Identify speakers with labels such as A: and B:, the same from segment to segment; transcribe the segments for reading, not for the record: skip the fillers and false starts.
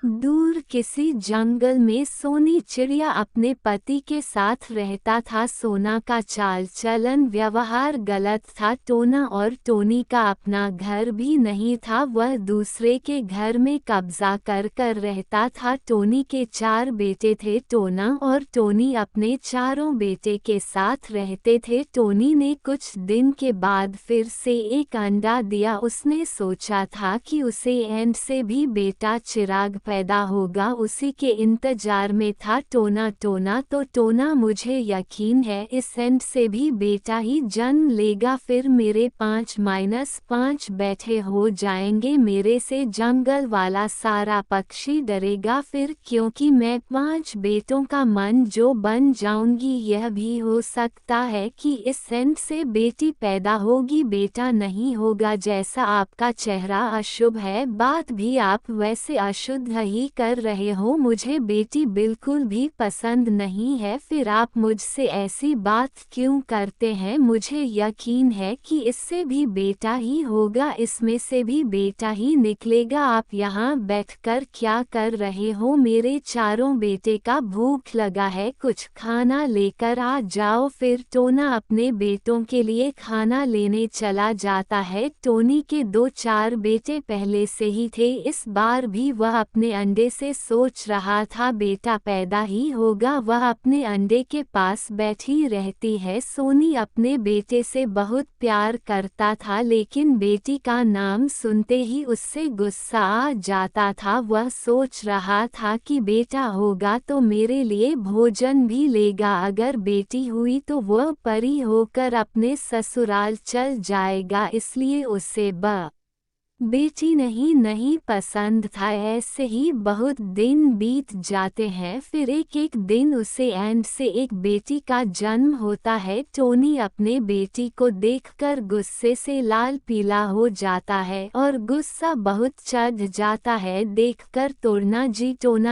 A: दूर किसी जंगल में सोनी चिड़िया अपने पति के साथ रहता था। सोना का चाल चलन व्यवहार गलत था। टोना और टोनी का अपना घर भी नहीं था, वह दूसरे के घर में कब्जा कर कर रहता था। टोनी के 4 बेटे थे। टोना और टोनी अपने चारों बेटे के साथ रहते थे। टोनी ने कुछ दिन के बाद फिर से एक अंडा दिया। उसने सोचा था कि उसे एंड से भी बेटा चिराग पैदा होगा, उसी के इंतजार में था। टोना तो टोना मुझे यकीन है इस एंड से भी बेटा ही जन्म लेगा, फिर मेरे 5-5 बैठे हो जाएंगे। मेरे से जंगल वाला सारा पक्षी डरेगा फिर, क्योंकि मैं 5 बेटों का मन जो बन जाऊंगी। यह भी हो सकता है कि इस एंड से बेटी पैदा होगी, बेटा नहीं होगा। जैसा आपका चेहरा अशुभ है, बात भी आप वैसे अशुद्ध ही कर रहे हो। मुझे बेटी बिल्कुल भी पसंद नहीं है, फिर आप मुझसे ऐसी बात क्यों करते हैं? मुझे यकीन है कि इससे भी बेटा ही होगा, इसमें से भी बेटा ही निकलेगा। आप यहाँ बैठकर क्या कर रहे हो? मेरे चारों बेटे का भूख लगा है, कुछ खाना लेकर आ जाओ। फिर टोना अपने बेटों के लिए खाना लेने चला जाता है। टोनी के 2-4 बेटे पहले से ही थे, इस बार भी वह अपने अंडे से सोच रहा था बेटा पैदा ही होगा। वह अपने अंडे के पास बैठी रहती है। सोनी अपने बेटे से बहुत प्यार करता था, लेकिन बेटी का नाम सुनते ही उससे गुस्सा आ जाता था। वह सोच रहा था कि बेटा होगा तो मेरे लिए भोजन भी लेगा, अगर बेटी हुई तो वह परी होकर अपने ससुराल चल जाएगा, इसलिए उसे बेटी नहीं पसंद था। ऐसे ही बहुत दिन बीत जाते हैं, फिर एक दिन उसे एंड से एक बेटी का जन्म होता है। टोनी अपने बेटी को देखकर गुस्से से लाल पीला हो जाता है और गुस्सा बहुत चढ़ जाता है देखकर टोना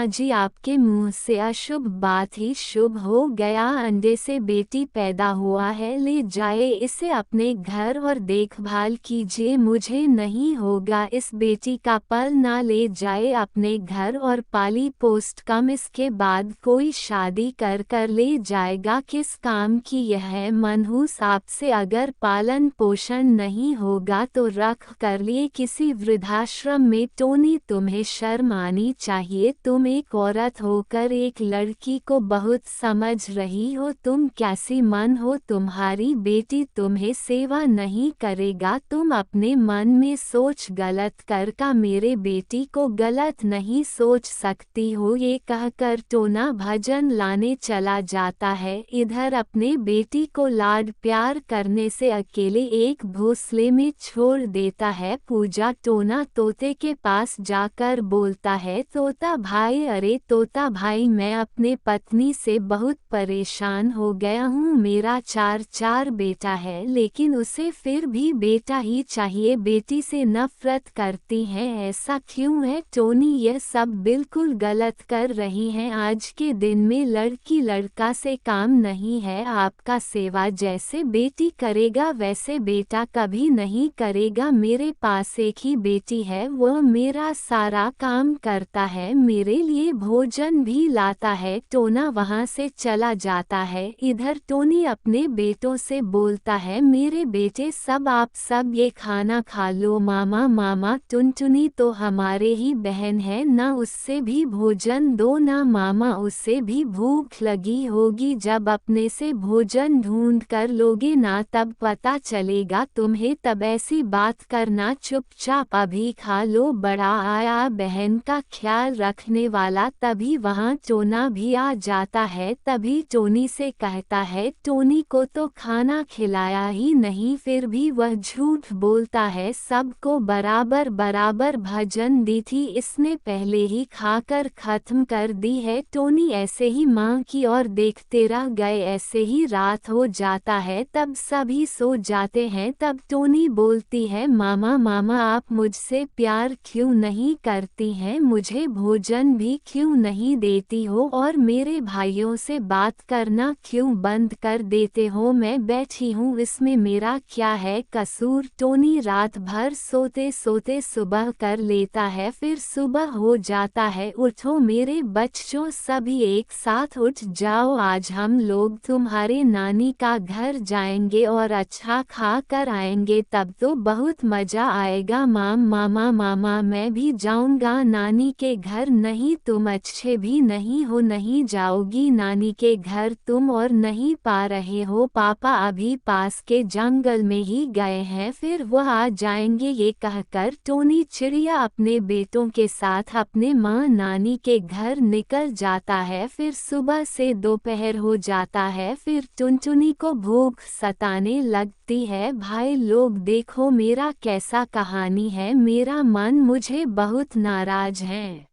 A: जी आपके मुंह से अशुभ बात ही शुभ हो गया, अंडे से बेटी पैदा हुआ है, ले जाए इसे अपने घर और देखभाल कीजिए। मुझे नहीं होगा इस बेटी का पल ना ले जाए अपने घर और पाली पोस्ट कम, इसके बाद कोई शादी कर कर ले जाएगा, किस काम की यह है मनहूस आपसे? अगर पालन पोषण नहीं होगा तो रख कर लिए किसी वृद्धाश्रम में। टोनी तुम्हें शर्म आनी चाहिए, तुम एक औरत होकर एक लड़की को बहुत समझ रही हो, तुम कैसी मन हो? तुम्हारी बेटी तुम्हें सेवा नहीं करेगा, तुम अपने मन में सोच गलत कर का मेरे बेटी को गलत नहीं सोच सकती हो। ये कहकर टोना भजन लाने चला जाता है। इधर अपने बेटी को लाड प्यार करने से अकेले एक भोसले में छोड़ देता है। पूजा टोना तोते के पास जाकर बोलता है, तोता भाई, अरे तोता भाई, मैं अपने पत्नी से बहुत परेशान हो गया हूँ। मेरा 4 बेटा है, लेकिन उसे फिर भी बेटा ही चाहिए, बेटी से नफरत करती हैं, ऐसा क्यों है? टोनी यह सब बिल्कुल गलत कर रही हैं। आज के दिन में लड़की लड़का से काम नहीं है, आपका सेवा जैसे बेटी करेगा वैसे बेटा कभी नहीं करेगा। मेरे पास एक ही बेटी है, वह मेरा सारा काम करता है, मेरे लिए भोजन भी लाता है। टोना वहां से चला जाता है। इधर टोनी अपने बेटों से बोलता है, मेरे बेटे सब आप सब ये खाना खा लो। मामा टुनटुनी तो हमारे ही बहन है ना, उससे भी भोजन दो ना मामा, उसे भी भूख लगी होगी। जब अपने से भोजन ढूंढ कर लोगे ना तब पता चलेगा तुम्हें, तब ऐसी बात करना, चुपचाप अभी खा लो। बड़ा आया बहन का ख्याल रखने वाला। तभी वहाँ टोना भी आ जाता है। तभी टोनी से कहता है, टोनी को तो खाना खिलाया ही नहीं, फिर भी वह झूठ बोलता है, सबको बराबर बराबर भजन दी थी, इसने पहले ही खाकर खत्म कर दी है। टोनी ऐसे ही माँ की ओर देखते रह गए। ऐसे ही रात हो जाता है, तब सभी सो जाते हैं। तब टोनी बोलती है, मामा आप मुझसे प्यार क्यों नहीं करती हैं? मुझे भोजन भी क्यों नहीं देती हो और मेरे भाइयों से बात करना क्यों बंद कर देते हो? मैं बैठी हूँ, इसमें मेरा क्या है कसूर? टोनी रात भर सोते सोते सोते सुबह कर लेता है। फिर सुबह हो जाता है, उठो मेरे बच्चों सभी एक साथ उठ जाओ, आज हम लोग तुम्हारे नानी का घर जाएंगे और अच्छा खा कर आएंगे, तब तो बहुत मजा आएगा। मामा मामा मैं भी जाऊंगा नानी के घर। नहीं तुम अच्छे भी नहीं हो, नहीं जाओगी नानी के घर तुम, और नहीं पा रहे हो पापा अभी पास के जंगल में ही गए हैं, फिर वह आ जाएंगे। ये कहकर टोनी चिड़िया अपने बेटों के साथ अपने माँ नानी के घर निकल जाता है। फिर सुबह से दोपहर हो जाता है, फिर टुनटुनी को भूख सताने लगती है। भाई लोग देखो मेरा कैसा कहानी है, मेरा मन मुझे बहुत नाराज है।